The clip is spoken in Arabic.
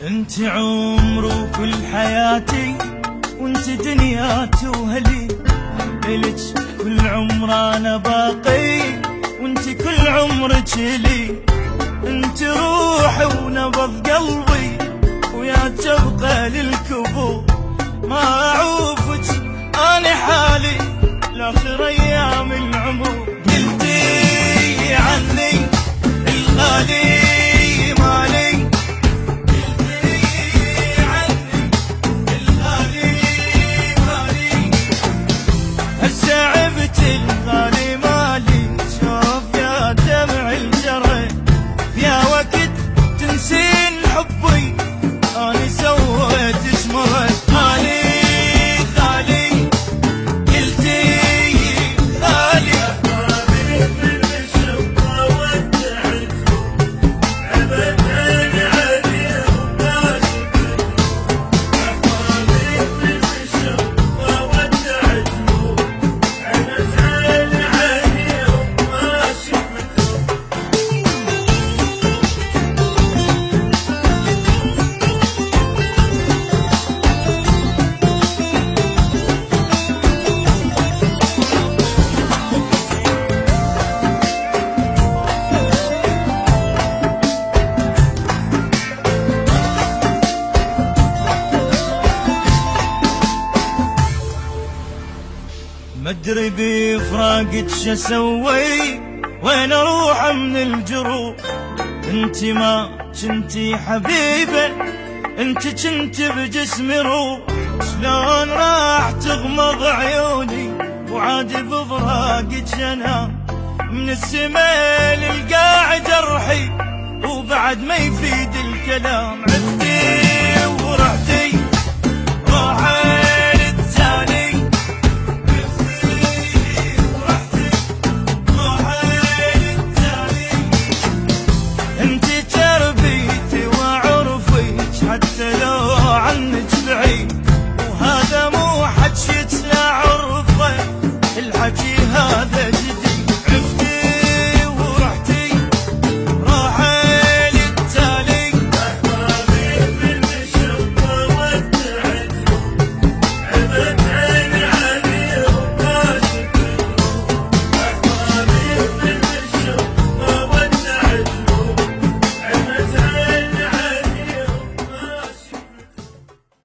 انت عمري وكل حياتي، وانت دنياتي وهلي، إلك كل عمر انا باقي، وانت كل عمرك لي. انت روحي ونبض قلبي، ويا تبقى للكبور. ما اعوفك انا حالي لاخر ايام العمر. قلتي عني الغالي مالي، عبت الغالي مالي. شوف يا دمع الجرى، يا وقت تنسين حبي أنا سويت شمرت. غالي غالي قلتي غالي، أحبابي من الشوق ودعتكم، عبت عليهم ما شفتكم. أحبابي من الشوق ودعتكم، مدري بفراقك شسوي، وين اروح من الجروح. انت ما كنتي حبيبه، انت كنت بجسمي روح. شلون راح تغمض عيوني وعاد بفراقك انام؟ من السما للقاع جرحي وبعد ما يفيد الكلام. عدتي